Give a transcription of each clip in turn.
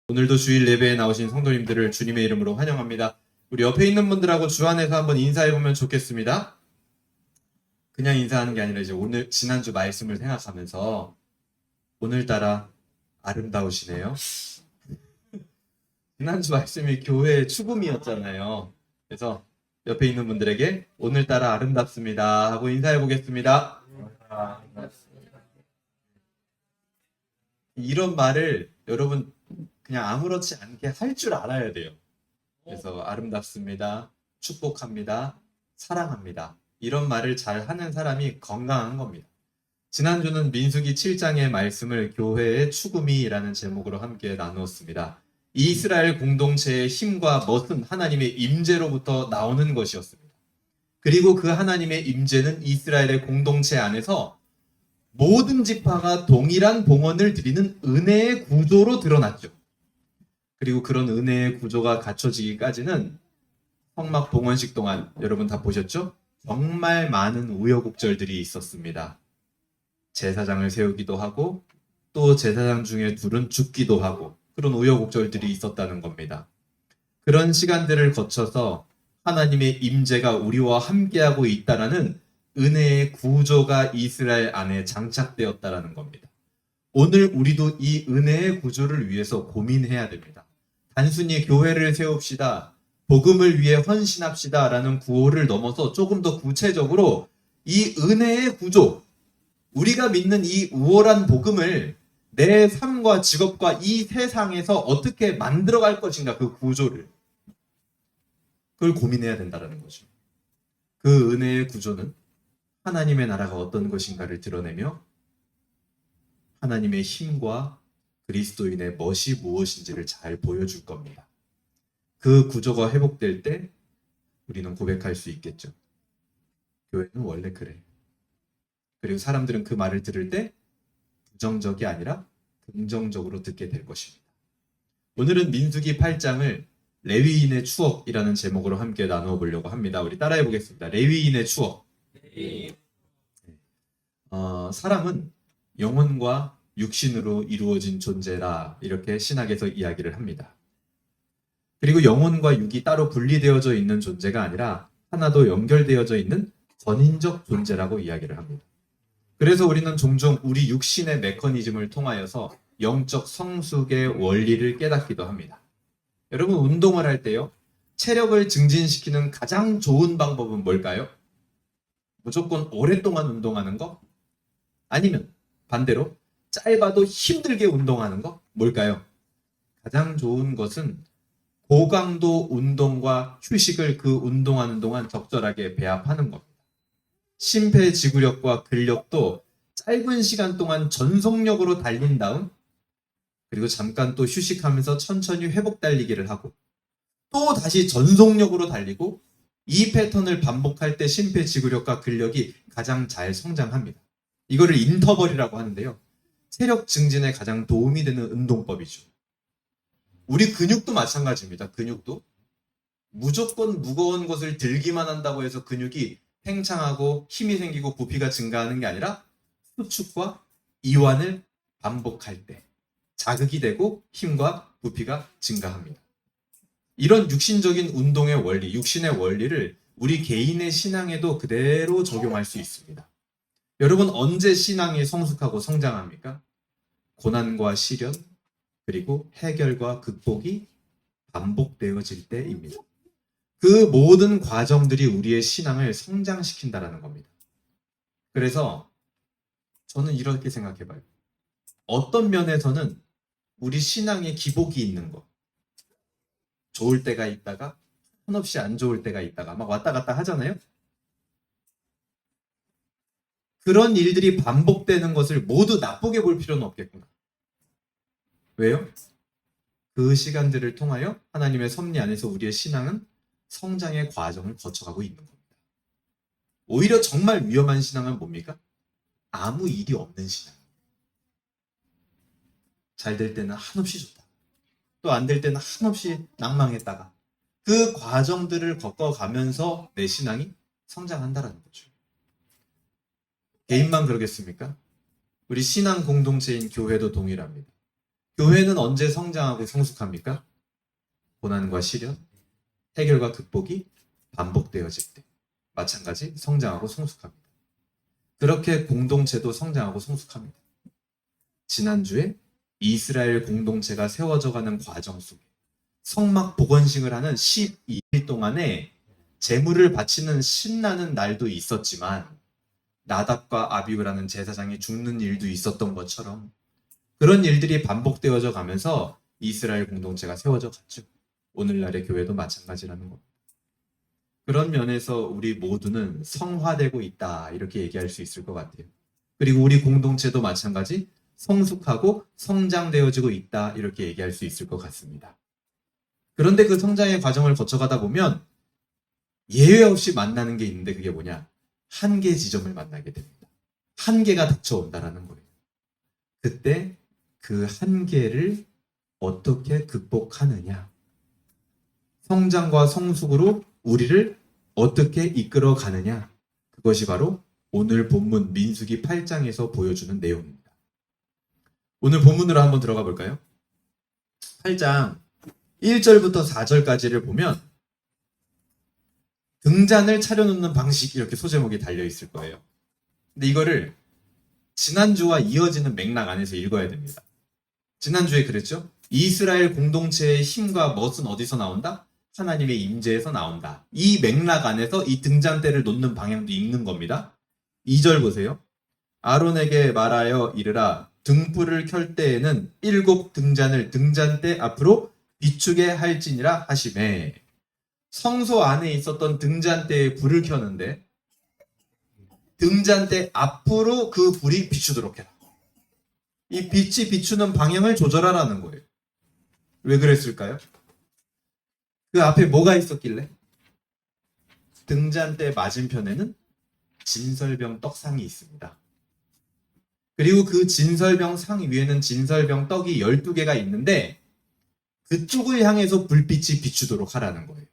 오늘도 주일 예배에 나오신 성도님들을 주님의 이름으로 환영합니다. 우리 옆에 있는 분들하고 주 안에서 한번 인사해보면 좋겠습니다. 그냥 인사하는 게 아니라 이제 오늘 지난주 말씀을 생각하면서 오늘따라 아름다우시네요. 지난주 말씀이 교회의 축음이었잖아요. 그래서 옆에 있는 분들에게 오늘따라 아름답습니다 하고 인사해보겠습니다. 이런 말을 여러분 그냥 아무렇지 않게 할 줄 알아야 돼요. 그래서 아름답습니다, 축복합니다, 사랑합니다. 이런 말을 잘 하는 사람이 건강한 겁니다. 지난주는 민수기 7장의 말씀을 교회의 축음이라는 제목으로 함께 나누었습니다. 이스라엘 공동체의 힘과 멋은 하나님의 임재로부터 나오는 것이었습니다. 그리고 그 하나님의 임재는 이스라엘의 공동체 안에서 모든 지파가 동일한 봉헌을 드리는 은혜의 구조로 드러났죠. 그리고 그런 은혜의 구조가 갖춰지기까지는 성막 봉헌식 동안 여러분 다 보셨죠? 정말 많은 우여곡절들이 있었습니다. 제사장을 세우기도 하고 또 제사장 중에 둘은 죽기도 하고 그런 우여곡절들이 있었다는 겁니다. 그런 시간들을 거쳐서 하나님의 임재가 우리와 함께하고 있다라는 은혜의 구조가 이스라엘 안에 장착되었다라는 겁니다. 오늘 우리도 이 은혜의 구조를 위해서 고민해야 됩니다. 단순히 교회를 세웁시다, 복음을 위해 헌신합시다 라는 구호를 넘어서 조금 더 구체적으로 이 은혜의 구조, 우리가 믿는 이 우월한 복음을 내 삶과 직업과 이 세상에서 어떻게 만들어갈 것인가, 그 구조를. 그걸 고민해야 된다는 거죠. 그 은혜의 구조는 하나님의 나라가 어떤 것인가를 드러내며 하나님의 힘과 그리스도인의 멋이 무엇인지를 잘 보여줄 겁니다. 그 구조가 회복될 때 우리는 고백할 수 있겠죠. 교회는 원래 그래. 그리고 사람들은 그 말을 들을 때 부정적이 아니라 긍정적으로 듣게 될 것입니다. 오늘은 민수기 8장을 레위인의 추억이라는 제목으로 함께 나누어 보려고 합니다. 우리 따라해 보겠습니다. 레위인의 추억. 사람은 영혼과 육신으로 이루어진 존재라, 이렇게 신학에서 이야기를 합니다. 그리고 영혼과 육이 따로 분리되어져 있는 존재가 아니라 하나도 연결되어져 있는 전인적 존재라고 이야기를 합니다. 그래서 우리는 종종 우리 육신의 메커니즘을 통하여서 영적 성숙의 원리를 깨닫기도 합니다. 여러분, 운동을 할 때요, 체력을 증진시키는 가장 좋은 방법은 뭘까요? 무조건 오랫동안 운동하는 거? 아니면 반대로 짧아도 힘들게 운동하는 거? 뭘까요? 가장 좋은 것은 고강도 운동과 휴식을 그 운동하는 동안 적절하게 배합하는 겁니다. 심폐지구력과 근력도 짧은 시간 동안 전속력으로 달린 다음 그리고 잠깐 또 휴식하면서 천천히 회복 달리기를 하고 또 다시 전속력으로 달리고 이 패턴을 반복할 때 심폐지구력과 근력이 가장 잘 성장합니다. 이거를 인터벌이라고 하는데요. 체력 증진에 가장 도움이 되는 운동법이죠. 우리 근육도 마찬가지입니다. 근육도 무조건 무거운 것을 들기만 한다고 해서 근육이 팽창하고 힘이 생기고 부피가 증가하는 게 아니라 수축과 이완을 반복할 때 자극이 되고 힘과 부피가 증가합니다. 이런 육신적인 운동의 원리, 육신의 원리를 우리 개인의 신앙에도 그대로 적용할 수 있습니다. 여러분, 언제 신앙이 성숙하고 성장합니까? 고난과 시련, 그리고 해결과 극복이 반복되어질 때입니다. 그 모든 과정들이 우리의 신앙을 성장시킨다는 겁니다. 그래서 저는 이렇게 생각해봐요. 어떤 면에서는 우리 신앙에 기복이 있는 거, 좋을 때가 있다가 한없이 안 좋을 때가 있다가 막 왔다 갔다 하잖아요. 그런 일들이 반복되는 것을 모두 나쁘게 볼 필요는 없겠구나. 왜요? 그 시간들을 통하여 하나님의 섭리 안에서 우리의 신앙은 성장의 과정을 거쳐가고 있는 겁니다. 오히려 정말 위험한 신앙은 뭡니까? 아무 일이 없는 신앙. 잘 될 때는 한없이 좋다. 또 안 될 때는 한없이 낭망했다가 그 과정들을 겪어가면서 내 신앙이 성장한다는 거죠. 개인만 그러겠습니까? 우리 신앙 공동체인 교회도 동일합니다. 교회는 언제 성장하고 성숙합니까? 고난과 시련, 해결과 극복이 반복되어질 때. 마찬가지 성장하고 성숙합니다. 그렇게 공동체도 성장하고 성숙합니다. 지난주에 이스라엘 공동체가 세워져가는 과정 속에 성막 복원식을 하는 12일 동안에 제물을 바치는 신나는 날도 있었지만 나답과 아비후라는 제사장이 죽는 일도 있었던 것처럼 그런 일들이 반복되어져 가면서 이스라엘 공동체가 세워져 갔죠. 오늘날의 교회도 마찬가지라는 겁니다. 그런 면에서 우리 모두는 성화되고 있다 이렇게 얘기할 수 있을 것 같아요. 그리고 우리 공동체도 마찬가지 성숙하고 성장되어지고 있다 이렇게 얘기할 수 있을 것 같습니다. 그런데 그 성장의 과정을 거쳐가다 보면 예외 없이 만나는 게 있는데 그게 뭐냐? 한계 지점을 만나게 됩니다. 한계가 닥쳐온다라는 거예요. 그때 그 한계를 어떻게 극복하느냐? 성장과 성숙으로 우리를 어떻게 이끌어 가느냐? 그것이 바로 오늘 본문 민수기 8장에서 보여주는 내용입니다. 오늘 본문으로 한번 들어가 볼까요? 8장 1절부터 4절까지를 보면 등잔을 차려놓는 방식 이렇게 소제목이 달려있을 거예요. 근데 이거를 지난주와 이어지는 맥락 안에서 읽어야 됩니다. 지난주에 그랬죠? 이스라엘 공동체의 힘과 멋은 어디서 나온다? 하나님의 임재에서 나온다. 이 맥락 안에서 이 등잔대를 놓는 방향도 읽는 겁니다. 2절 보세요. 아론에게 말하여 이르라 등불을 켤 때에는 7 등잔을 등잔대 앞으로 비추게 할지니라 하시매. 성소 안에 있었던 등잔대에 불을 켜는데 등잔대 앞으로 그 불이 비추도록 해라. 이 빛이 비추는 방향을 조절하라는 거예요. 왜 그랬을까요? 그 앞에 뭐가 있었길래? 등잔대 맞은편에는 진설병 떡상이 있습니다. 그리고 그 진설병 상 위에는 진설병 떡이 12개가 있는데 그쪽을 향해서 불빛이 비추도록 하라는 거예요.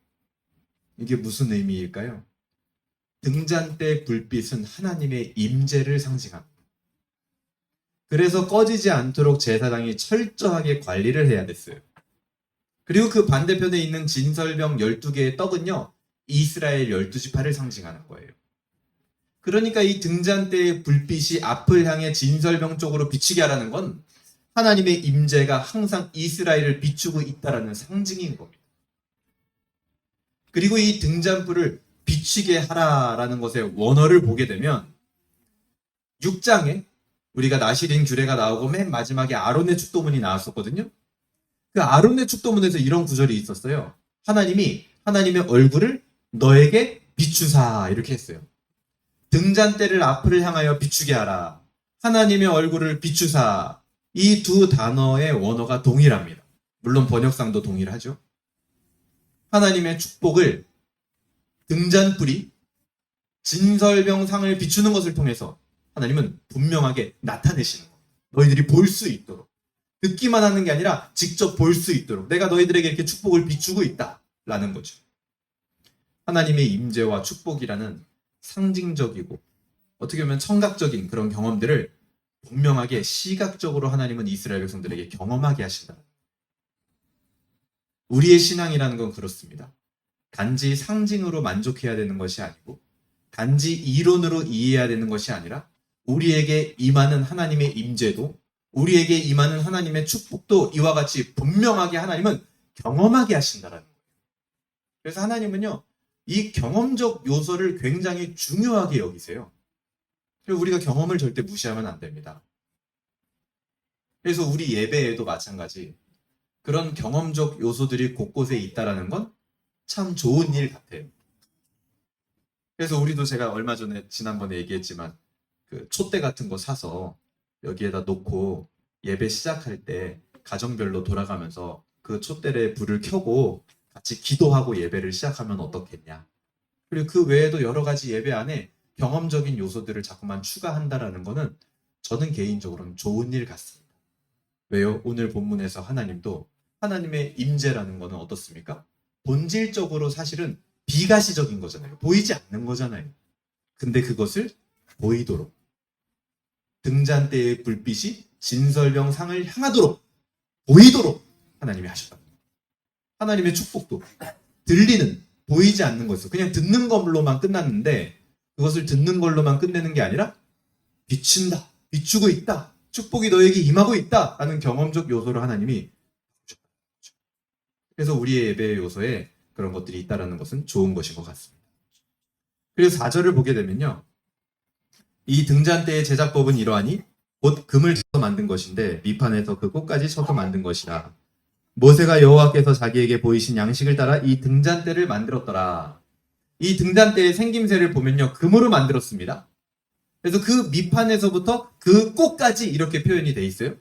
이게 무슨 의미일까요? 등잔대 불빛은 하나님의 임재를 상징합니다. 그래서 꺼지지 않도록 제사장이 철저하게 관리를 해야 됐어요. 그리고 그 반대편에 있는 진설병 12개의 떡은요, 이스라엘 12지파를 상징하는 거예요. 그러니까 이 등잔대의 불빛이 앞을 향해 진설병 쪽으로 비치게 하라는 건 하나님의 임재가 항상 이스라엘을 비추고 있다라는 상징인 겁니다. 그리고 이 등잔불을 비치게 하라라는 것의 원어를 보게 되면 6장에 우리가 나실인 규례가 나오고 맨 마지막에 아론의 축도문이 나왔었거든요. 그 아론의 축도문에서 이런 구절이 있었어요. 하나님이 하나님의 얼굴을 너에게 비추사 이렇게 했어요. 등잔대를 앞을 향하여 비추게 하라. 하나님의 얼굴을 비추사. 이 두 단어의 원어가 동일합니다. 물론 번역상도 동일하죠. 하나님의 축복을 등잔불이 진설병 상을 비추는 것을 통해서 하나님은 분명하게 나타내시는 겁니다. 너희들이 볼 수 있도록. 듣기만 하는 게 아니라 직접 볼 수 있도록 내가 너희들에게 이렇게 축복을 비추고 있다라는 거죠. 하나님의 임재와 축복이라는 상징적이고 어떻게 보면 청각적인 그런 경험들을 분명하게 시각적으로 하나님은 이스라엘 백성들에게 경험하게 하신다. 우리의 신앙이라는 건 그렇습니다. 단지 상징으로 만족해야 되는 것이 아니고 단지 이론으로 이해해야 되는 것이 아니라 우리에게 임하는 하나님의 임재도 우리에게 임하는 하나님의 축복도 이와 같이 분명하게 하나님은 경험하게 하신다라는 거예요. 그래서 하나님은요, 이 경험적 요소를 굉장히 중요하게 여기세요. 그리고 우리가 경험을 절대 무시하면 안 됩니다. 그래서 우리 예배에도 마찬가지 그런 경험적 요소들이 곳곳에 있다라는 건 참 좋은 일 같아요. 그래서 우리도 제가 얼마 전에 지난번에 얘기했지만 그 촛대 같은 거 사서 여기에다 놓고 예배 시작할 때 가정별로 돌아가면서 그 촛대에 불을 켜고 같이 기도하고 예배를 시작하면 어떻겠냐. 그리고 그 외에도 여러 가지 예배 안에 경험적인 요소들을 자꾸만 추가한다라는 거는 저는 개인적으로는 좋은 일 같습니다. 왜요? 오늘 본문에서 하나님도 하나님의 임재라는 거는 어떻습니까? 본질적으로 사실은 비가시적인 거잖아요. 보이지 않는 거잖아요. 근데 그것을 보이도록 등잔대의 불빛이 진설병 상을 향하도록 보이도록 하나님이 하셨다. 하나님의 축복도 들리는, 보이지 않는 것에서 그냥 듣는 걸로만 끝났는데 그것을 듣는 걸로만 끝내는 게 아니라 비춘다, 비추고 있다, 축복이 너에게 임하고 있다 라는 경험적 요소를 하나님이 주셨다. 그래서 우리의 예배 요소에 그런 것들이 있다는 것은 좋은 것인 것 같습니다. 그리고 4절을 보게 되면요, 이 등잔대의 제작법은 이러하니 곧 금을 쳐서 만든 것인데 밑판에서 그 꽃까지 쳐서 만든 것이라. 모세가 여호와께서 자기에게 보이신 양식을 따라 이 등잔대를 만들었더라. 이 등잔대의 생김새를 보면요, 금으로 만들었습니다. 그래서 그 밑판에서부터 그 꽃까지 이렇게 표현이 돼 있어요.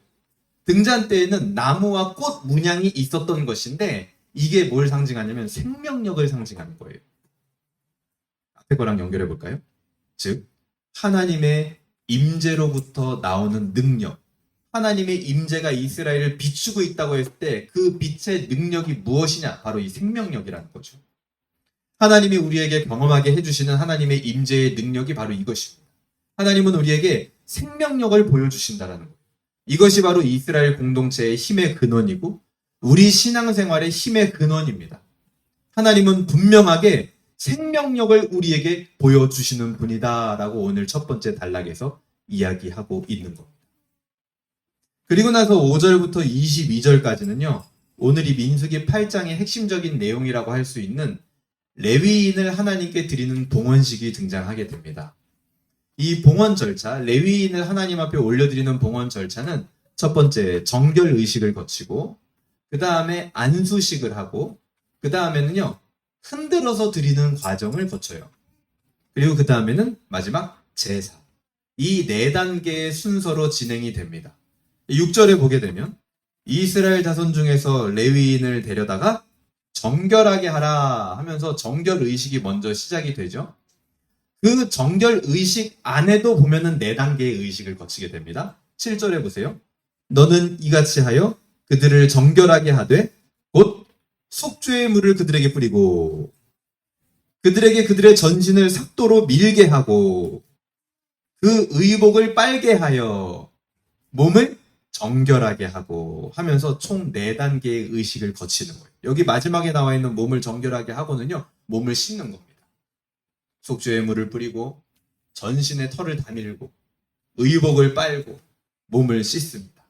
등잔대에는 나무와 꽃 문양이 있었던 것인데 이게 뭘 상징하냐면 생명력을 상징하는 거예요. 앞에 거랑 연결해 볼까요? 즉 하나님의 임재로부터 나오는 능력, 하나님의 임재가 이스라엘을 비추고 있다고 했을 때 그 빛의 능력이 무엇이냐? 바로 이 생명력이라는 거죠. 하나님이 우리에게 경험하게 해주시는 하나님의 임재의 능력이 바로 이것입니다. 하나님은 우리에게 생명력을 보여주신다는 거예요. 이것이 바로 이스라엘 공동체의 힘의 근원이고 우리 신앙생활의 힘의 근원입니다. 하나님은 분명하게 생명력을 우리에게 보여주시는 분이다라고 오늘 첫 번째 단락에서 이야기하고 있는 겁니다. 그리고 나서 5절부터 22절까지는요. 오늘 이 민수기 8장의 핵심적인 내용이라고 할 수 있는 레위인을 하나님께 드리는 봉헌식이 등장하게 됩니다. 이 봉헌 절차, 레위인을 하나님 앞에 올려드리는 봉헌 절차는 첫 번째 정결 의식을 거치고 그 다음에 안수식을 하고 그 다음에는요. 흔들어서 드리는 과정을 거쳐요. 그리고 그 다음에는 마지막 제사. 이 4단계의 순서로 진행이 됩니다. 6절에 보게 되면 이스라엘 자손 중에서 레위인을 데려다가 정결하게 하라 하면서 정결 의식이 먼저 시작이 되죠. 그 정결 의식 안에도 보면은 4단계의 의식을 거치게 됩니다. 7절에 보세요. 너는 이같이 하여 그들을 정결하게 하되 곧 속죄의 물을 그들에게 뿌리고 그들에게 그들의 전신을 삭도로 밀게 하고 그 의복을 빨게 하여 몸을 정결하게 하고 하면서 총 4단계의 의식을 거치는 거예요. 여기 마지막에 나와 있는 몸을 정결하게 하고는요. 몸을 씻는 겁니다. 속죄의 물을 뿌리고 전신에 털을 다 밀고 의복을 빨고 몸을 씻습니다.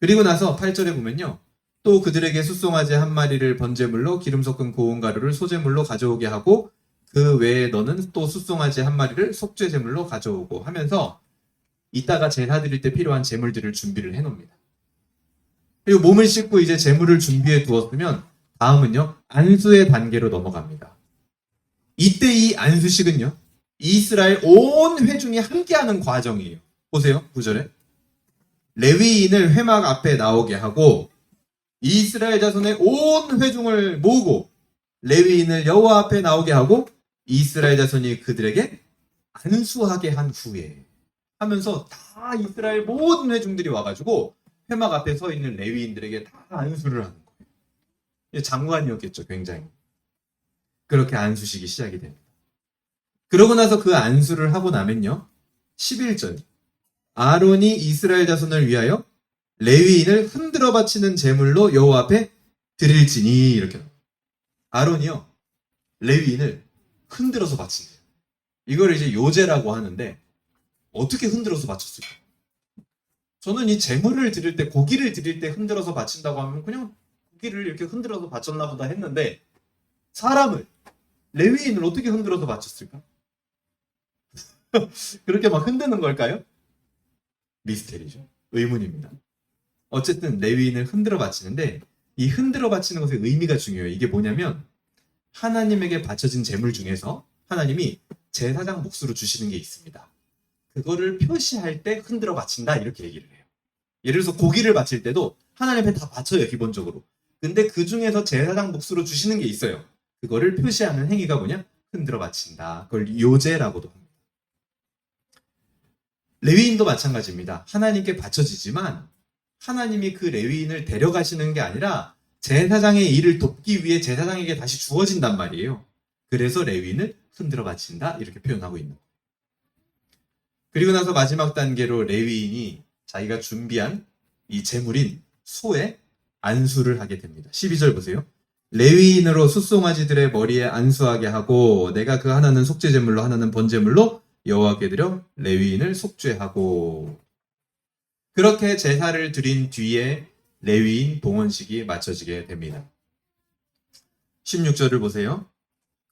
그리고 나서 8절에 보면요. 또 그들에게 숫송아지 한 마리를 번제물로 기름 섞은 고운 가루를 소제물로 가져오게 하고 그 외에 너는 또 숫송아지 한 마리를 속죄제물로 가져오고 하면서 이따가 제사 드릴 때 필요한 제물들을 준비를 해놓습니다. 그리고 몸을 씻고 이제 제물을 준비해 두었으면 다음은요. 안수의 단계로 넘어갑니다. 이때 이 안수식은요. 이스라엘 온 회중이 함께하는 과정이에요. 보세요. 9절에 레위인을 회막 앞에 나오게 하고 이스라엘 자손의 온 회중을 모으고 레위인을 여호와 앞에 나오게 하고 이스라엘 자손이 그들에게 안수하게 한 후에 하면서 다 이스라엘 모든 회중들이 와가지고 회막 앞에 서 있는 레위인들에게 다 안수를 하는 거예요. 장관이었겠죠, 굉장히. 그렇게 안수식이 시작이 됩니다. 그러고 나서 그 안수를 하고 나면요. 11절. 아론이 이스라엘 자손을 위하여 레위인을 흔들어 바치는 제물로 여호와 앞에 드릴지니 이렇게. 아론이요. 레위인을 흔들어서 바친대요. 이걸 이제 요제라고 하는데 어떻게 흔들어서 바쳤을까? 저는 이 제물을 드릴 때, 고기를 드릴 때 흔들어서 바친다고 하면 그냥 고기를 이렇게 흔들어서 바쳤나 보다 했는데 사람을, 레위인을 어떻게 흔들어서 바쳤을까? 그렇게 막 흔드는 걸까요? 미스테리죠. 의문입니다. 어쨌든 레위인을 흔들어 바치는데 이 흔들어 바치는 것의 의미가 중요해요. 이게 뭐냐면 하나님에게 바쳐진 제물 중에서 하나님이 제사장 몫으로 주시는 게 있습니다. 그거를 표시할 때 흔들어 바친다 이렇게 얘기를 해요. 예를 들어서 고기를 바칠 때도 하나님 앞에 다 바쳐요 기본적으로. 근데 그 중에서 제사장 몫으로 주시는 게 있어요. 그거를 표시하는 행위가 뭐냐? 흔들어 바친다. 그걸 요제라고도 합니다. 레위인도 마찬가지입니다. 하나님께 바쳐지지만 하나님이 그 레위인을 데려가시는 게 아니라 제사장의 일을 돕기 위해 제사장에게 다시 주어진단 말이에요. 그래서 레위인을 흔들어 바친다 이렇게 표현하고 있는 거예요. 그리고 나서 마지막 단계로 레위인이 자기가 준비한 이 제물인 소의 안수를 하게 됩니다. 12절 보세요. 레위인으로 숫송아지들의 머리에 안수하게 하고 내가 그 하나는 속죄제물로 하나는 번제물로 여호와께 드려 레위인을 속죄하고. 그렇게 제사를 드린 뒤에 레위인 봉헌식이 마쳐지게 됩니다. 16절을 보세요.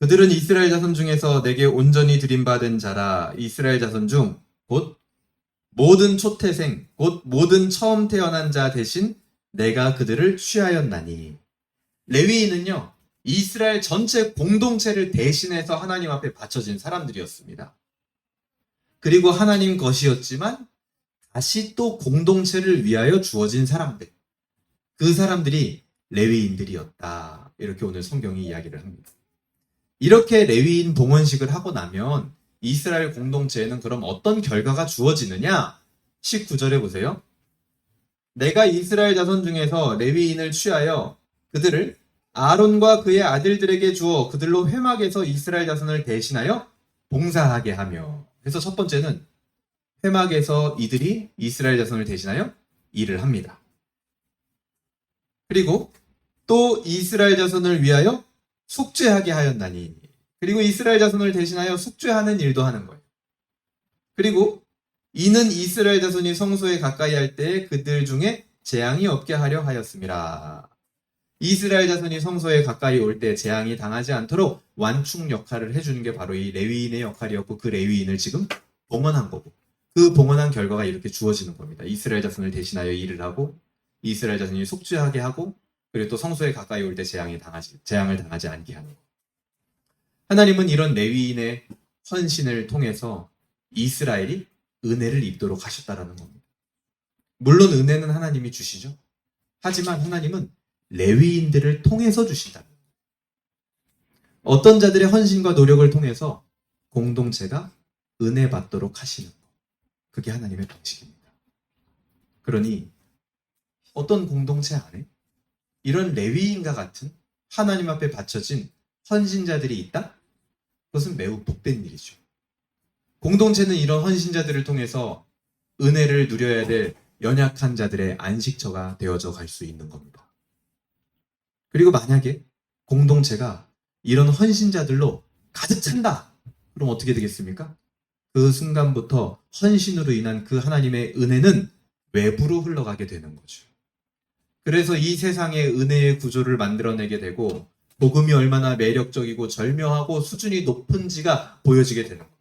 그들은 이스라엘 자손 중에서 내게 온전히 드림받은 자라. 이스라엘 자손 중 곧 모든 초태생 곧 모든 처음 태어난 자 대신 내가 그들을 취하였나니. 레위인은요, 이스라엘 전체 공동체를 대신해서 하나님 앞에 바쳐진 사람들이었습니다. 그리고 하나님 것이었지만 다시 또 공동체를 위하여 주어진 사람들, 그 사람들이 레위인들이었다. 이렇게 오늘 성경이 이야기를 합니다. 이렇게 레위인 봉헌식을 하고 나면 이스라엘 공동체에는 그럼 어떤 결과가 주어지느냐? 19절에 보세요. 내가 이스라엘 자손 중에서 레위인을 취하여 그들을 아론과 그의 아들들에게 주어 그들로 회막에서 이스라엘 자손을 대신하여 봉사하게 하며. 그래서 첫 번째는 회막에서 이들이 이스라엘 자손을 대신하여 일을 합니다. 그리고 또 이스라엘 자손을 위하여 속죄하게 하였나니. 그리고 이스라엘 자손을 대신하여 속죄하는 일도 하는 거예요. 그리고 이는 이스라엘 자손이 성소에 가까이 할 때에 그들 중에 재앙이 없게 하려 하였습니다. 이스라엘 자손이 성소에 가까이 올 때 재앙이 당하지 않도록 완충 역할을 해주는 게 바로 이 레위인의 역할이었고, 그 레위인을 지금 봉헌한 거고, 그 봉헌한 결과가 이렇게 주어지는 겁니다. 이스라엘 자손을 대신하여 일을 하고, 이스라엘 자손이 속죄하게 하고, 그리고 또 성소에 가까이 올 때 재앙을 당하지 않게 하는 거. 하나님은 이런 레위인의 헌신을 통해서 이스라엘이 은혜를 입도록 하셨다라는 겁니다. 물론 은혜는 하나님이 주시죠. 하지만 하나님은 레위인들을 통해서 주신다. 어떤 자들의 헌신과 노력을 통해서 공동체가 은혜 받도록 하시는 것. 그게 하나님의 방식입니다. 그러니 어떤 공동체 안에 이런 레위인과 같은 하나님 앞에 바쳐진 헌신자들이 있다? 그것은 매우 복된 일이죠. 공동체는 이런 헌신자들을 통해서 은혜를 누려야 될 연약한 자들의 안식처가 되어져 갈 수 있는 겁니다. 그리고 만약에 공동체가 이런 헌신자들로 가득 찬다! 그럼 어떻게 되겠습니까? 그 순간부터 헌신으로 인한 그 하나님의 은혜는 외부로 흘러가게 되는 거죠. 그래서 이 세상의 은혜의 구조를 만들어내게 되고 복음이 얼마나 매력적이고 절묘하고 수준이 높은지가 보여지게 되는 겁니다.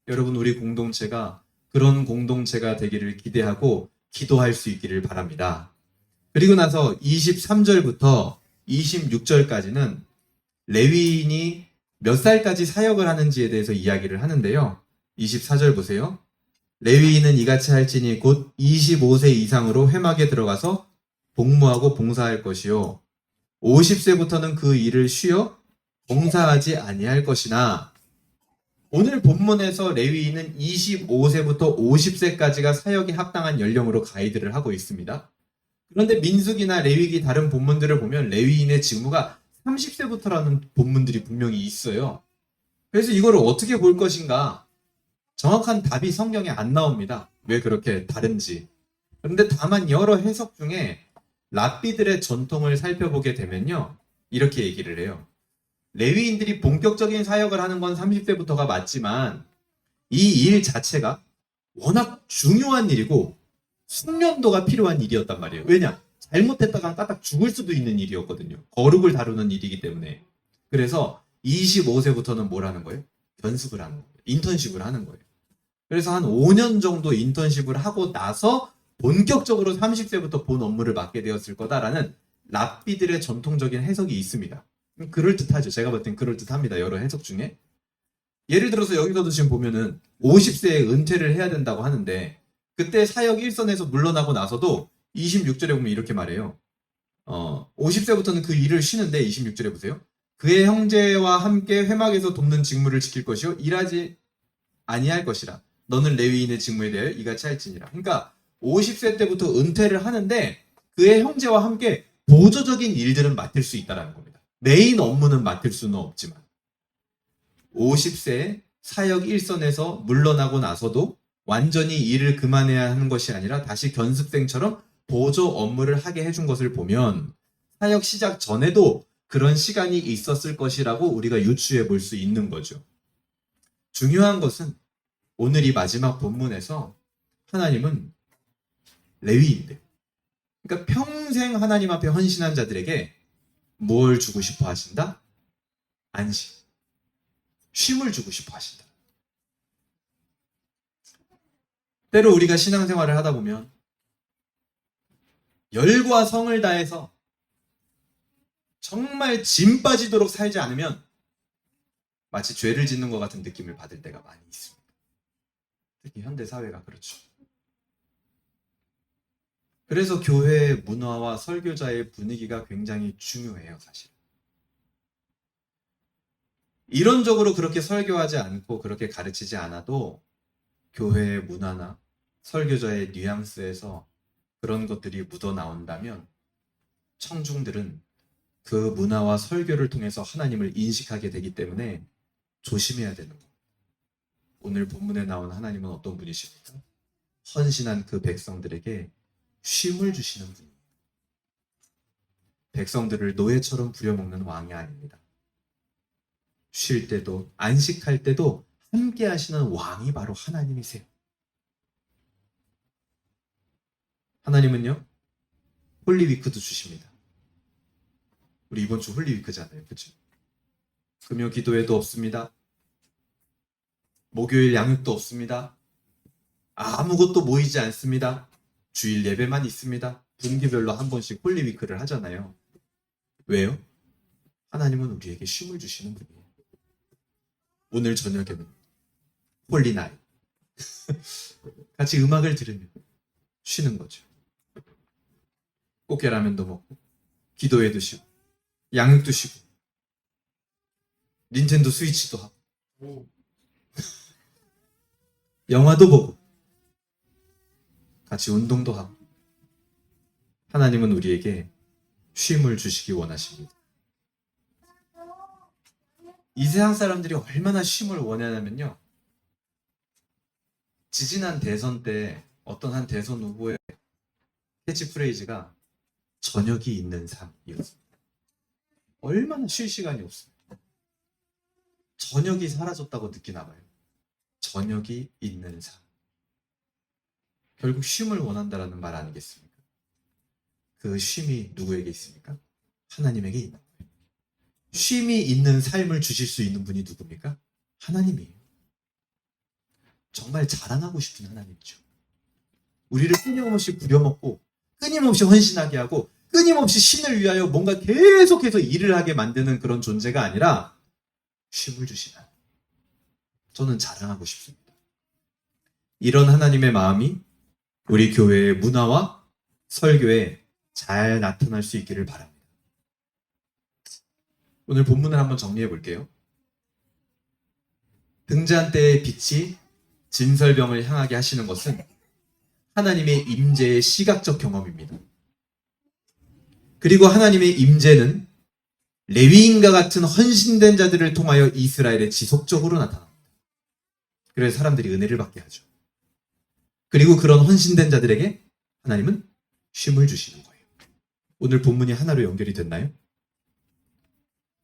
여러분, 우리 공동체가 그런 공동체가 되기를 기대하고 기도할 수 있기를 바랍니다. 그리고 나서 23절부터 26절까지는 레위인이 몇 살까지 사역을 하는지에 대해서 이야기를 하는데요. 24절 보세요. 레위인은 이같이 할지니 곧 25세 이상으로 회막에 들어가서 복무하고 봉사할 것이요 50세부터는 그 일을 쉬어 봉사하지 아니할 것이나. 오늘 본문에서 레위인은 25세부터 50세까지가 사역에 합당한 연령으로 가이드를 하고 있습니다. 그런데 민수기나 레위기 다른 본문들을 보면 레위인의 직무가 30세부터라는 본문들이 분명히 있어요. 그래서 이거를 어떻게 볼 것인가? 정확한 답이 성경에 안 나옵니다. 왜 그렇게 다른지. 그런데 다만 여러 해석 중에 랍비들의 전통을 살펴보게 되면요, 이렇게 얘기를 해요. 레위인들이 본격적인 사역을 하는 건 30세부터가 맞지만 이 일 자체가 워낙 중요한 일이고 숙련도가 필요한 일이었단 말이에요. 왜냐? 잘못했다가 까딱 죽을 수도 있는 일이었거든요. 거룩을 다루는 일이기 때문에. 그래서 25세부터는 뭘 하는 거예요? 연습을 하는 거예요. 인턴십을 하는 거예요. 그래서 한 5년 정도 인턴십을 하고 나서 본격적으로 30세부터 본 업무를 맡게 되었을 거다라는 랍비들의 전통적인 해석이 있습니다. 그럴듯하죠. 제가 볼 땐 그럴듯합니다. 여러 해석 중에. 예를 들어서 여기서도 지금 보면은 50세에 은퇴를 해야 된다고 하는데 그때 사역 일선에서 물러나고 나서도 26절에 보면 이렇게 말해요. 50세부터는 그 일을 쉬는데 26절에 보세요. 그의 형제와 함께 회막에서 돕는 직무를 지킬 것이요 일하지 아니할 것이라. 너는 레위인의 직무에 대하여 이같이 할지니라. 그러니까 50세 때부터 은퇴를 하는데 그의 형제와 함께 보조적인 일들은 맡을 수 있다는 겁니다. 메인 업무는 맡을 수는 없지만 50세 사역 일선에서 물러나고 나서도 완전히 일을 그만해야 하는 것이 아니라 다시 견습생처럼 보조 업무를 하게 해준 것을 보면 사역 시작 전에도 그런 시간이 있었을 것이라고 우리가 유추해 볼 수 있는 거죠. 중요한 것은 오늘 이 마지막 본문에서 하나님은 레위인들, 그러니까 평생 하나님 앞에 헌신한 자들에게 뭘 주고 싶어 하신다? 안식, 쉼을 주고 싶어 하신다. 때로 우리가 신앙생활을 하다 보면 열과 성을 다해서 정말 짐 빠지도록 살지 않으면 마치 죄를 짓는 것 같은 느낌을 받을 때가 많이 있습니다. 특히 현대 사회가 그렇죠. 그래서 교회의 문화와 설교자의 분위기가 굉장히 중요해요, 사실. 이론적으로 그렇게 설교하지 않고 그렇게 가르치지 않아도 교회의 문화나 설교자의 뉘앙스에서 그런 것들이 묻어나온다면 청중들은 그 문화와 설교를 통해서 하나님을 인식하게 되기 때문에 조심해야 되는 겁니다. 오늘 본문에 나온 하나님은 어떤 분이십니까? 헌신한 그 백성들에게 쉼을 주시는 분입니다. 백성들을 노예처럼 부려먹는 왕이 아닙니다. 쉴 때도 안식할 때도 함께 하시는 왕이 바로 하나님이세요. 하나님은요, 홀리위크도 주십니다. 우리 이번 주 홀리위크잖아요. 그렇죠? 금요 기도회도 없습니다. 목요일 양육도 없습니다. 아무것도 모이지 않습니다. 주일 예배만 있습니다. 분기별로 한 번씩 홀리위크를 하잖아요. 왜요? 하나님은 우리에게 쉼을 주시는 분이에요. 오늘 저녁에는 홀리나잇 같이 음악을 들으며 쉬는 거죠. 꽃게라면도 먹고 기도회도 쉬고 양육도 쉬고 닌텐도 스위치도 하고 영화도 보고 같이 운동도 하고 하나님은 우리에게 쉼을 주시기 원하십니다. 이 세상 사람들이 얼마나 쉼을 원하냐면요, 지지난 대선 때 어떤 한 대선 후보의 캐치프레이즈가 저녁이 있는 삶이었습니다. 얼마나 쉴 시간이 없습니다. 저녁이 사라졌다고 느끼나 봐요. 저녁이 있는 삶. 결국 쉼을 원한다라는 말 아니겠습니까? 그 쉼이 누구에게 있습니까? 하나님에게 있는 거예요. 쉼이 있는 삶을 주실 수 있는 분이 누굽니까? 하나님이에요. 정말 자랑하고 싶은 하나님이죠. 우리를 끊임없이 부려먹고 끊임없이 헌신하게 하고 끊임없이 신을 위하여 뭔가 계속해서 일을 하게 만드는 그런 존재가 아니라 쉼을 주시는, 저는 자랑하고 싶습니다. 이런 하나님의 마음이 우리 교회의 문화와 설교에 잘 나타날 수 있기를 바랍니다. 오늘 본문을 한번 정리해 볼게요. 등잔 때의 빛이 진설병을 향하게 하시는 것은 하나님의 임재의 시각적 경험입니다. 그리고 하나님의 임재는 레위인과 같은 헌신된 자들을 통하여 이스라엘에 지속적으로 나타납니다. 그래서 사람들이 은혜를 받게 하죠. 그리고 그런 헌신된 자들에게 하나님은 쉼을 주시는 거예요. 오늘 본문이 하나로 연결이 됐나요?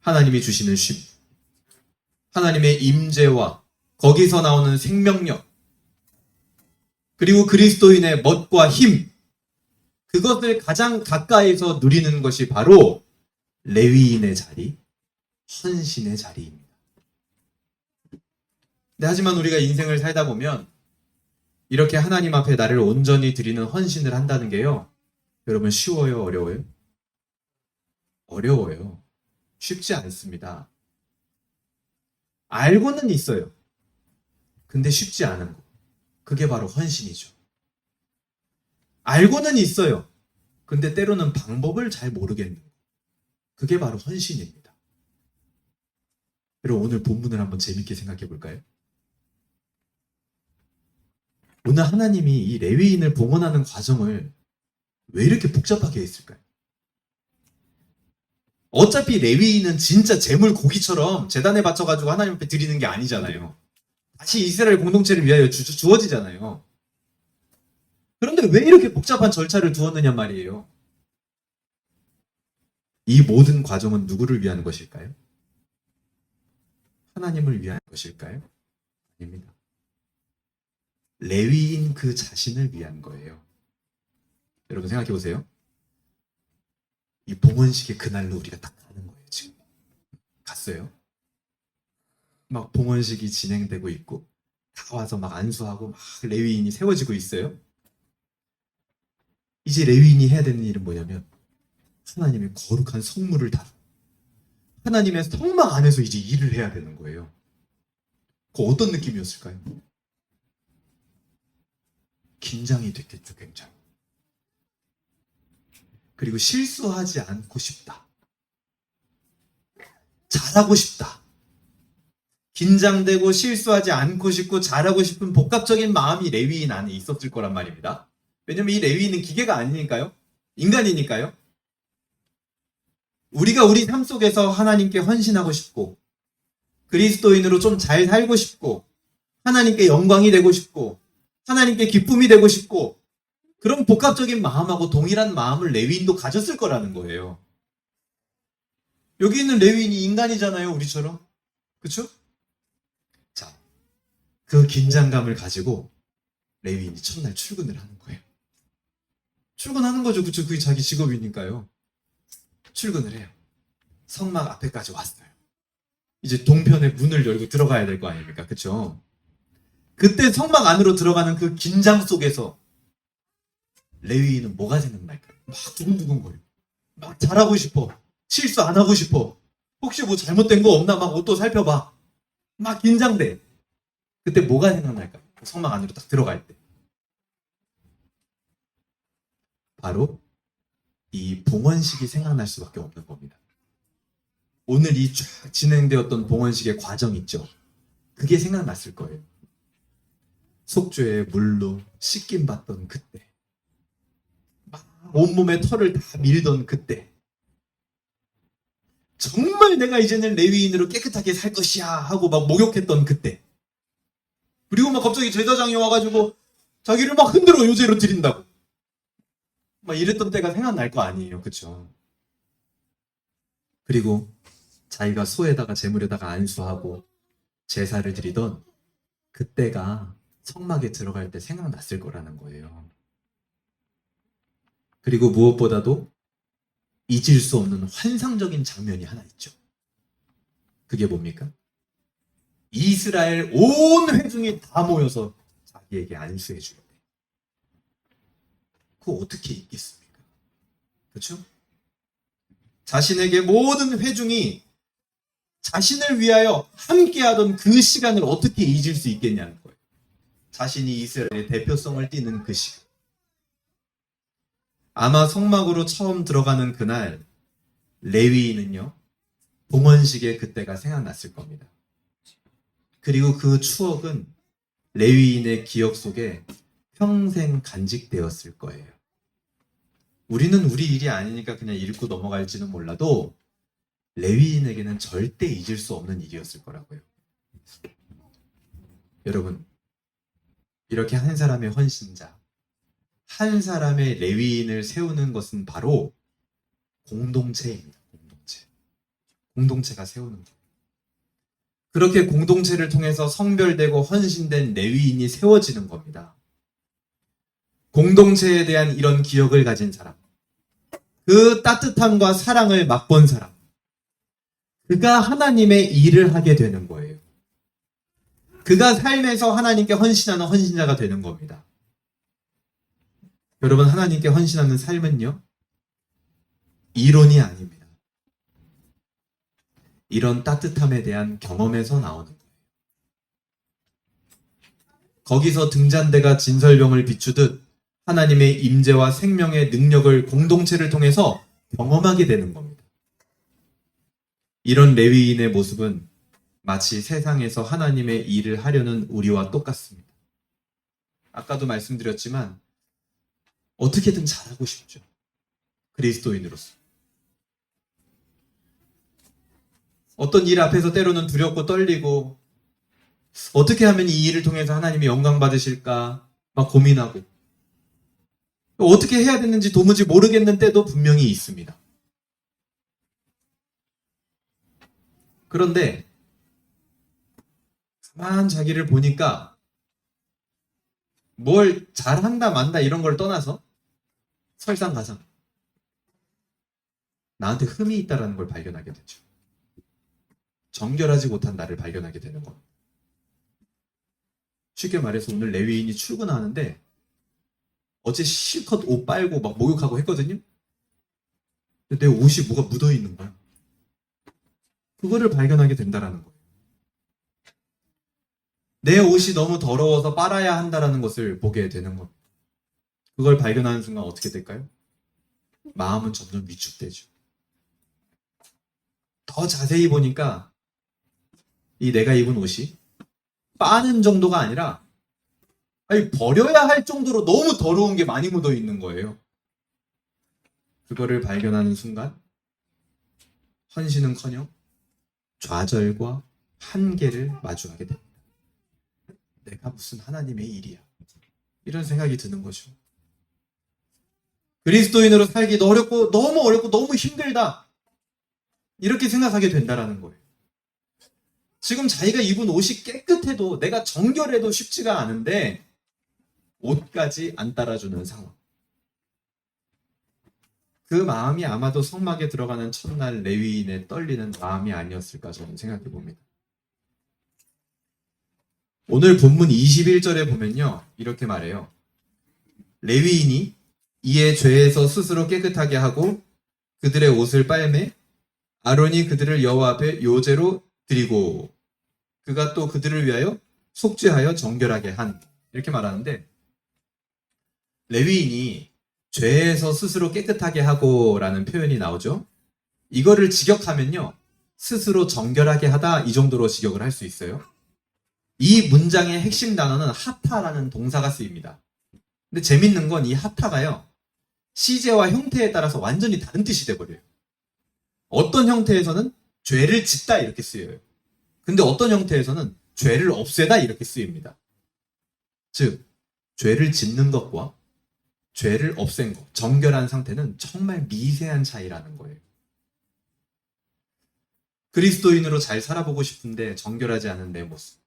하나님이 주시는 쉼, 하나님의 임재와 거기서 나오는 생명력, 그리고 그리스도인의 멋과 힘, 그것을 가장 가까이서 누리는 것이 바로 레위인의 자리, 헌신의 자리입니다. 하지만 우리가 인생을 살다 보면 이렇게 하나님 앞에 나를 온전히 드리는 헌신을 한다는 게요, 여러분 쉬워요? 어려워요? 어려워요. 쉽지 않습니다. 알고는 있어요. 근데 쉽지 않은 거. 그게 바로 헌신이죠. 알고는 있어요. 근데 때로는 방법을 잘 모르겠는 거. 그게 바로 헌신입니다. 여러분 오늘 본문을 한번 재밌게 생각해 볼까요? 오늘 하나님이 이 레위인을 봉헌하는 과정을 왜 이렇게 복잡하게 했을까요? 어차피 레위인은 진짜 제물 고기처럼 제단에 바쳐가지고 하나님 앞에 드리는 게 아니잖아요. 다시 이스라엘 공동체를 위하여 주어지잖아요. 그런데 왜 이렇게 복잡한 절차를 두었느냐 말이에요. 이 모든 과정은 누구를 위한 것일까요? 하나님을 위한 것일까요? 아닙니다. 레위인 그 자신을 위한 거예요. 여러분 생각해 보세요. 이 봉헌식의 그날로 우리가 딱 가는 거예요. 지금 갔어요. 막 봉헌식이 진행되고 있고 다 와서 막 안수하고 막 레위인이 세워지고 있어요. 이제 레위인이 해야 되는 일은 뭐냐면 하나님의 거룩한 성물을 다루고 하나님의 성막 안에서 이제 일을 해야 되는 거예요. 그 어떤 느낌이었을까요? 긴장이 됐겠죠, 굉장히. 그리고 실수하지 않고 싶다. 잘하고 싶다. 긴장되고 실수하지 않고 싶고 잘하고 싶은 복합적인 마음이 레위인 안에 있었을 거란 말입니다. 왜냐면 이 레위인은 기계가 아니니까요. 인간이니까요. 우리가 우리 삶 속에서 하나님께 헌신하고 싶고 그리스도인으로 좀 잘 살고 싶고 하나님께 영광이 되고 싶고 하나님께 기쁨이 되고 싶고 그런 복합적인 마음하고 동일한 마음을 레위인도 가졌을 거라는 거예요. 여기 있는 레위인이 인간이잖아요, 우리처럼. 그렇죠? 자, 그 긴장감을 가지고 레위인이 첫날 출근을 하는 거예요. 출근하는 거죠, 그렇죠? 그게 자기 직업이니까요. 출근을 해요. 성막 앞에까지 왔어요. 이제 동편의 문을 열고 들어가야 될 거 아닙니까? 그렇죠? 그때 성막 안으로 들어가는 그 긴장 속에서 레위인은 뭐가 생각날까요? 막 두근두근 거려요. 막 잘하고 싶어. 실수 안 하고 싶어. 혹시 뭐 잘못된 거 없나 막 옷도 살펴봐. 막 긴장돼. 그때 뭐가 생각날까요? 성막 안으로 딱 들어갈 때. 바로 이 봉헌식이 생각날 수밖에 없는 겁니다. 오늘 이 쫙 진행되었던 봉헌식의 과정 있죠? 그게 생각났을 거예요. 속죄의 물로 씻김 받던 그때. 막 온몸에 털을 다 밀던 그때. 정말 내가 이제는 레위인으로 깨끗하게 살 것이야 하고 막 목욕했던 그때. 그리고 막 갑자기 제사장이 와가지고 자기를 막 흔들어 요제로 드린다고. 막 이랬던 때가 생각날 거 아니에요. 그쵸? 그리고 자기가 소에다가 제물에다가 안수하고 제사를 드리던 그때가 성막에 들어갈 때 생각났을 거라는 거예요. 그리고 무엇보다도 잊을 수 없는 환상적인 장면이 하나 있죠. 그게 뭡니까? 이스라엘 온 회중이 다 모여서 자기에게 안수해 줄 때. 그거 어떻게 잊겠습니까? 그렇죠? 자신에게 모든 회중이 자신을 위하여 함께하던 그 시간을 어떻게 잊을 수 있겠냐는 거예요. 자신이 이스라엘의 대표성을 띠는 그 시간. 아마 성막으로 처음 들어가는 그날 레위인은요. 봉헌식의 그때가 생각났을 겁니다. 그리고 그 추억은 레위인의 기억 속에 평생 간직되었을 거예요. 우리는 우리 일이 아니니까 그냥 읽고 넘어갈지는 몰라도 레위인에게는 절대 잊을 수 없는 일이었을 거라고요. 여러분, 이렇게 한 사람의 헌신자, 한 사람의 레위인을 세우는 것은 바로 공동체입니다. 공동체. 공동체가 세우는 거예요. 그렇게 공동체를 통해서 성별되고 헌신된 레위인이 세워지는 겁니다. 공동체에 대한 이런 기억을 가진 사람, 그 따뜻함과 사랑을 맛본 사람, 그가 하나님의 일을 하게 되는 거예요. 그가 삶에서 하나님께 헌신하는 헌신자가 되는 겁니다. 여러분, 하나님께 헌신하는 삶은요, 이론이 아닙니다. 이런 따뜻함에 대한 경험에서 나오는 거예요. 거기서 등잔대가 진설병을 비추듯 하나님의 임재와 생명의 능력을 공동체를 통해서 경험하게 되는 겁니다. 이런 레위인의 모습은 마치 세상에서 하나님의 일을 하려는 우리와 똑같습니다. 아까도 말씀드렸지만 어떻게든 잘하고 싶죠. 그리스도인으로서. 어떤 일 앞에서 때로는 두렵고 떨리고 어떻게 하면 이 일을 통해서 하나님이 영광 받으실까 막 고민하고 어떻게 해야 되는지 도무지 모르겠는 때도 분명히 있습니다. 그런데 가만 자기를 보니까 뭘 잘한다 만다 이런 걸 떠나서 설상가상 나한테 흠이 있다는 걸 발견하게 되죠. 정결하지 못한 나를 발견하게 되는 것. 쉽게 말해서 오늘 레위인이 출근하는데 어제 실컷 옷 빨고 막 목욕하고 했거든요. 근데 내 옷이 뭐가 묻어 있는 거야. 그거를 발견하게 된다라는 거예요. 내 옷이 너무 더러워서 빨아야 한다라는 것을 보게 되는 것. 그걸 발견하는 순간 어떻게 될까요? 마음은 점점 위축되죠. 더 자세히 보니까 이 내가 입은 옷이 빠는 정도가 아니라 아니 버려야 할 정도로 너무 더러운 게 많이 묻어 있는 거예요. 그거를 발견하는 순간 헌신은커녕 좌절과 한계를 마주하게 됩니다. 내가 무슨 하나님의 일이야. 이런 생각이 드는 거죠. 그리스도인으로 살기 어렵고 너무 어렵고 너무 힘들다. 이렇게 생각하게 된다라는 거예요. 지금 자기가 입은 옷이 깨끗해도 내가 정결해도 쉽지가 않은데 옷까지 안 따라주는 상황. 그 마음이 아마도 성막에 들어가는 첫날 레위인의 떨리는 마음이 아니었을까 저는 생각해 봅니다. 오늘 본문 21절에 보면요. 이렇게 말해요. 레위인이 이에 죄에서 스스로 깨끗하게 하고 그들의 옷을 빨매 아론이 그들을 여호와 앞에 요제로 드리고 그가 또 그들을 위하여 속죄하여 정결하게 한 이렇게 말하는데 레위인이 죄에서 스스로 깨끗하게 하고 라는 표현이 나오죠. 이거를 직역하면요. 스스로 정결하게 하다 이 정도로 직역을 할 수 있어요. 이 문장의 핵심 단어는 하타라는 동사가 쓰입니다. 근데 재밌는 건 이 하타가요. 시제와 형태에 따라서 완전히 다른 뜻이 돼버려요. 어떤 형태에서는 죄를 짓다 이렇게 쓰여요. 근데 어떤 형태에서는 죄를 없애다 이렇게 쓰입니다. 즉, 죄를 짓는 것과 죄를 없앤 것, 정결한 상태는 정말 미세한 차이라는 거예요. 그리스도인으로 잘 살아보고 싶은데 정결하지 않은 내 모습,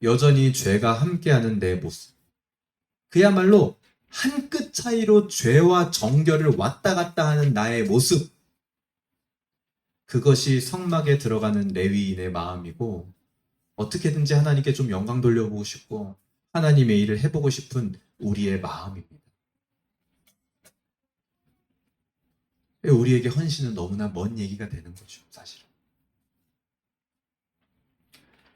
여전히 죄가 함께하는 내 모습, 그야말로 한 끗 차이로 죄와 정결을 왔다 갔다 하는 나의 모습, 그것이 성막에 들어가는 레위인의 마음이고 어떻게든지 하나님께 좀 영광 돌려보고 싶고 하나님의 일을 해보고 싶은 우리의 마음입니다. 우리에게 헌신은 너무나 먼 얘기가 되는 거죠, 사실은.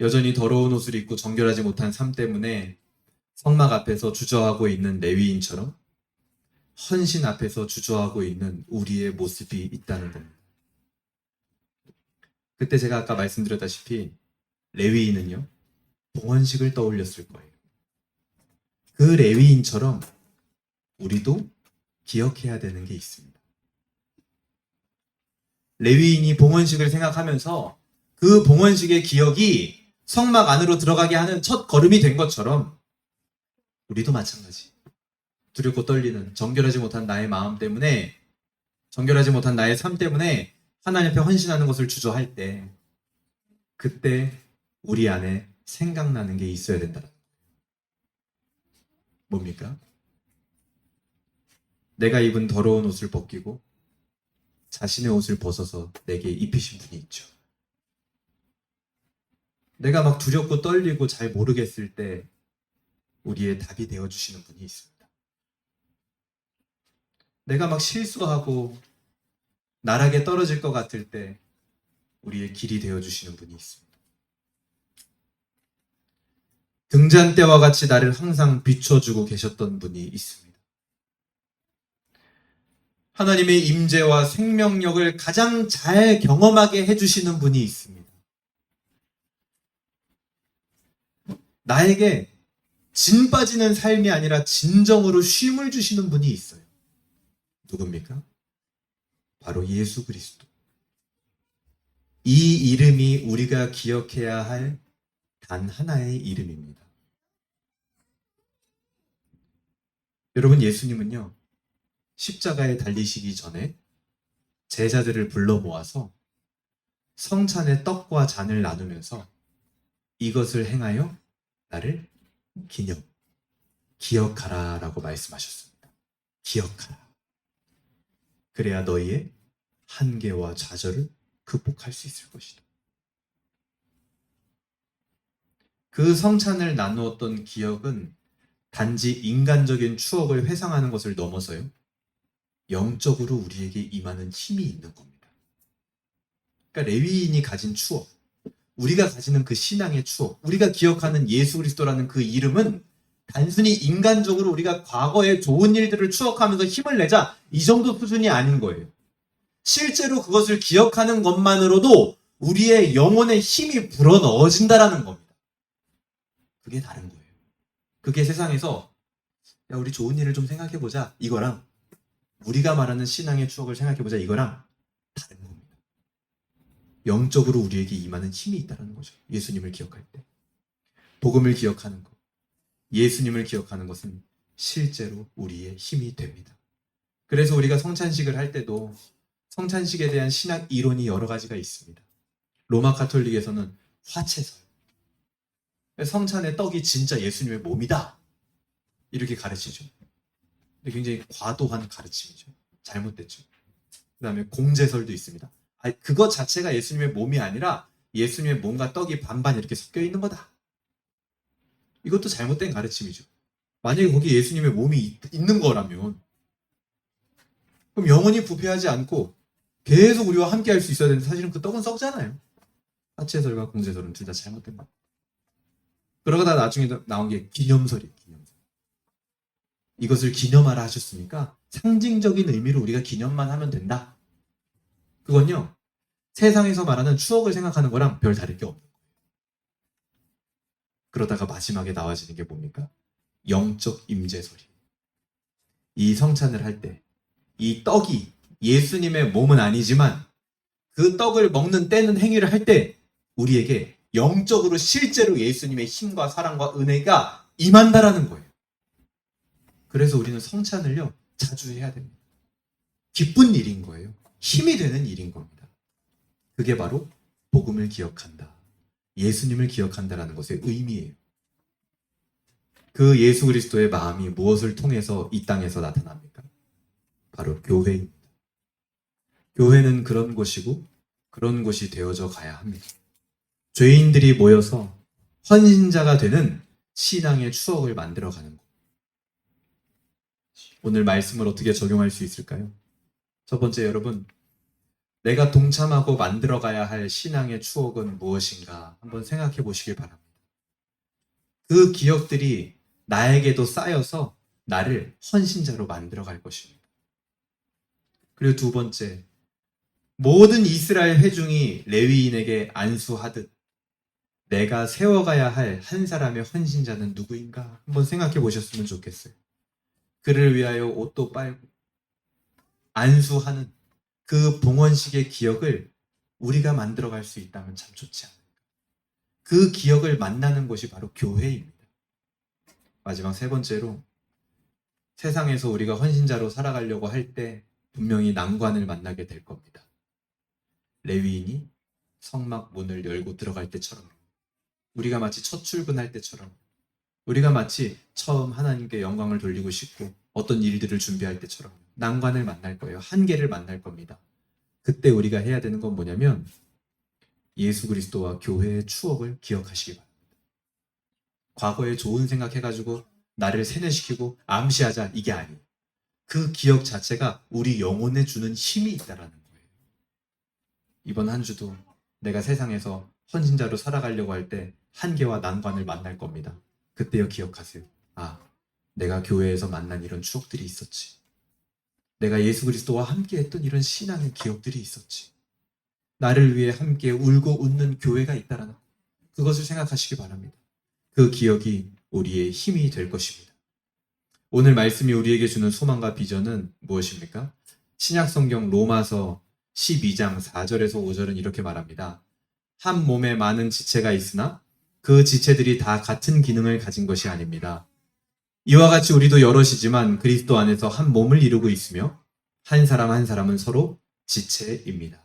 여전히 더러운 옷을 입고 정결하지 못한 삶 때문에 성막 앞에서 주저하고 있는 레위인처럼 헌신 앞에서 주저하고 있는 우리의 모습이 있다는 겁니다. 그때 제가 아까 말씀드렸다시피 레위인은요, 봉헌식을 떠올렸을 거예요. 그 레위인처럼 우리도 기억해야 되는 게 있습니다. 레위인이 봉헌식을 생각하면서 그 봉헌식의 기억이 성막 안으로 들어가게 하는 첫 걸음이 된 것처럼 우리도 마찬가지. 두렵고 떨리는 정결하지 못한 나의 마음 때문에 정결하지 못한 나의 삶 때문에 하나님 앞에 헌신하는 것을 주저할 때 그때 우리 안에 생각나는 게 있어야 된다. 뭡니까? 내가 입은 더러운 옷을 벗기고 자신의 옷을 벗어서 내게 입히신 분이 있죠. 내가 막 두렵고 떨리고 잘 모르겠을 때 우리의 답이 되어주시는 분이 있습니다. 내가 막 실수하고 나락에 떨어질 것 같을 때 우리의 길이 되어주시는 분이 있습니다. 등잔 때와 같이 나를 항상 비춰주고 계셨던 분이 있습니다. 하나님의 임재와 생명력을 가장 잘 경험하게 해주시는 분이 있습니다. 나에게 진 빠지는 삶이 아니라 진정으로 쉼을 주시는 분이 있어요. 누굽니까? 바로 예수 그리스도. 이 이름이 우리가 기억해야 할 단 하나의 이름입니다. 여러분, 예수님은요, 십자가에 달리시기 전에 제자들을 불러 모아서 성찬의 떡과 잔을 나누면서 이것을 행하여 나를 기억하라 라고 말씀하셨습니다. 기억하라. 그래야 너희의 한계와 좌절을 극복할 수 있을 것이다. 그 성찬을 나누었던 기억은 단지 인간적인 추억을 회상하는 것을 넘어서요, 영적으로 우리에게 임하는 힘이 있는 겁니다. 그러니까 레위인이 가진 추억, 우리가 가지는 그 신앙의 추억, 우리가 기억하는 예수 그리스도라는 그 이름은 단순히 인간적으로 우리가 과거의 좋은 일들을 추억하면서 힘을 내자, 이 정도 수준이 아닌 거예요. 실제로 그것을 기억하는 것만으로도 우리의 영혼의 힘이 불어넣어진다라는 겁니다. 그게 다른 거예요. 그게 세상에서 야, 우리 좋은 일을 좀 생각해보자, 이거랑 우리가 말하는 신앙의 추억을 생각해보자, 이거랑 다른 겁니다. 영적으로 우리에게 임하는 힘이 있다는 거죠. 예수님을 기억할 때. 복음을 기억하는 것, 예수님을 기억하는 것은 실제로 우리의 힘이 됩니다. 그래서 우리가 성찬식을 할 때도 성찬식에 대한 신학 이론이 여러 가지가 있습니다. 로마 가톨릭에서는 화채설, 성찬의 떡이 진짜 예수님의 몸이다, 이렇게 가르치죠. 근데 굉장히 과도한 가르침이죠. 잘못됐죠. 그 다음에 공제설도 있습니다. 그것 자체가 예수님의 몸이 아니라 예수님의 몸과 떡이 반반 이렇게 섞여 있는 거다. 이것도 잘못된 가르침이죠. 만약에 거기 예수님의 몸이 있는 거라면 그럼 영원히 부패하지 않고 계속 우리와 함께 할 수 있어야 되는데 사실은 그 떡은 썩잖아요. 화채설과 공제설은 둘 다 잘못된 거. 그러다가 나중에 나온 게 기념설이에요. 기념설. 이것을 기념하라 하셨으니까 상징적인 의미로 우리가 기념만 하면 된다. 그건요, 세상에서 말하는 추억을 생각하는 거랑 별 다를 게 없는 거예요. 그러다가 마지막에 나와지는 게 뭡니까? 영적 임재설이. 이 성찬을 할 때 이 떡이 예수님의 몸은 아니지만 그 떡을 먹는 때는 행위를 할 때 우리에게 영적으로 실제로 예수님의 힘과 사랑과 은혜가 임한다라는 거예요. 그래서 우리는 성찬을요, 자주 해야 됩니다. 기쁜 일인 거예요. 힘이 되는 일인 겁니다. 그게 바로 복음을 기억한다, 예수님을 기억한다라는 것의 의미예요. 그 예수 그리스도의 마음이 무엇을 통해서 이 땅에서 나타납니까? 바로 교회입니다. 교회는 그런 곳이고 그런 곳이 되어져 가야 합니다. 죄인들이 모여서 헌신자가 되는 신앙의 추억을 만들어가는 것. 오늘 말씀을 어떻게 적용할 수 있을까요? 첫 번째, 여러분, 내가 동참하고 만들어가야 할 신앙의 추억은 무엇인가 한번 생각해 보시길 바랍니다. 그 기억들이 나에게도 쌓여서 나를 헌신자로 만들어갈 것입니다. 그리고 두 번째, 모든 이스라엘 회중이 레위인에게 안수하듯 내가 세워가야 할 한 사람의 헌신자는 누구인가 한번 생각해 보셨으면 좋겠어요. 그를 위하여 옷도 빨고 안수하는 그 봉헌식의 기억을 우리가 만들어갈 수 있다면 참 좋지 않을까. 그 기억을 만나는 곳이 바로 교회입니다. 마지막 세 번째로, 세상에서 우리가 헌신자로 살아가려고 할 때 분명히 난관을 만나게 될 겁니다. 레위인이 성막 문을 열고 들어갈 때처럼, 우리가 마치 첫 출근할 때처럼, 우리가 마치 처음 하나님께 영광을 돌리고 싶고 어떤 일들을 준비할 때처럼 난관을 만날 거예요. 한계를 만날 겁니다. 그때 우리가 해야 되는 건 뭐냐면 예수 그리스도와 교회의 추억을 기억하시기 바랍니다. 과거에 좋은 생각해가지고 나를 세뇌시키고 암시하자, 이게 아니에요. 그 기억 자체가 우리 영혼에 주는 힘이 있다라는 거예요. 이번 한 주도 내가 세상에서 헌신자로 살아가려고 할 때 한계와 난관을 만날 겁니다. 그때요, 기억하세요. 아, 내가 교회에서 만난 이런 추억들이 있었지. 내가 예수 그리스도와 함께 했던 이런 신앙의 기억들이 있었지. 나를 위해 함께 울고 웃는 교회가 있다라는 것. 그것을 생각하시기 바랍니다. 그 기억이 우리의 힘이 될 것입니다. 오늘 말씀이 우리에게 주는 소망과 비전은 무엇입니까? 신약성경 로마서 12장 4절에서 5절은 이렇게 말합니다. 한 몸에 많은 지체가 있으나 그 지체들이 다 같은 기능을 가진 것이 아닙니다. 이와 같이 우리도 여럿이지만 그리스도 안에서 한 몸을 이루고 있으며 한 사람 한 사람은 서로 지체입니다.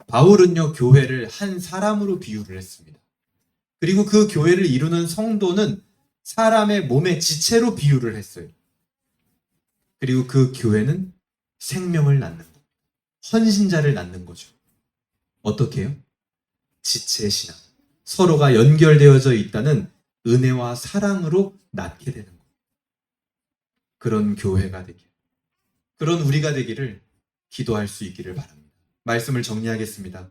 바울은요, 교회를 한 사람으로 비유를 했습니다. 그리고 그 교회를 이루는 성도는 사람의 몸의 지체로 비유를 했어요. 그리고 그 교회는 생명을 낳는 것, 헌신자를 낳는 거죠. 어떻게 해요? 지체 신앙. 서로가 연결되어져 있다는 은혜와 사랑으로 낳게 되는 것. 그런 교회가 되길, 그런 우리가 되기를 기도할 수 있기를 바랍니다. 말씀을 정리하겠습니다.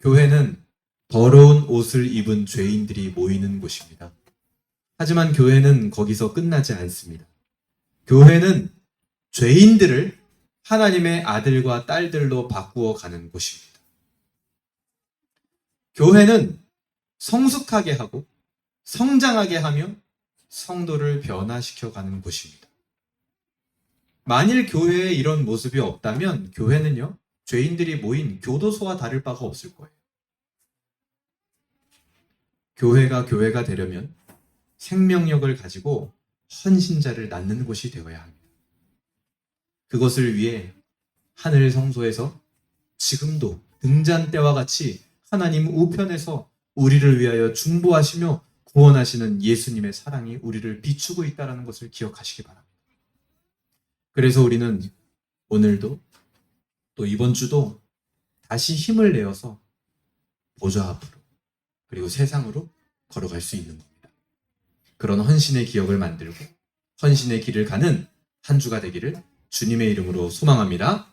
교회는 더러운 옷을 입은 죄인들이 모이는 곳입니다. 하지만 교회는 거기서 끝나지 않습니다. 교회는 죄인들을 하나님의 아들과 딸들로 바꾸어 가는 곳입니다. 교회는 성숙하게 하고 성장하게 하며 성도를 변화시켜 가는 곳입니다. 만일 교회에 이런 모습이 없다면 교회는요, 죄인들이 모인 교도소와 다를 바가 없을 거예요. 교회가 되려면 생명력을 가지고 헌신자를 낳는 곳이 되어야 합니다. 그것을 위해 하늘 성소에서 지금도 등잔 때와 같이 하나님 우편에서 우리를 위하여 중보하시며 구원하시는 예수님의 사랑이 우리를 비추고 있다는 것을 기억하시기 바랍니다. 그래서 우리는 오늘도 또 이번 주도 다시 힘을 내어서 보좌 앞으로 그리고 세상으로 걸어갈 수 있는 겁니다. 그런 헌신의 기억을 만들고 헌신의 길을 가는 한 주가 되기를 주님의 이름으로 소망합니다.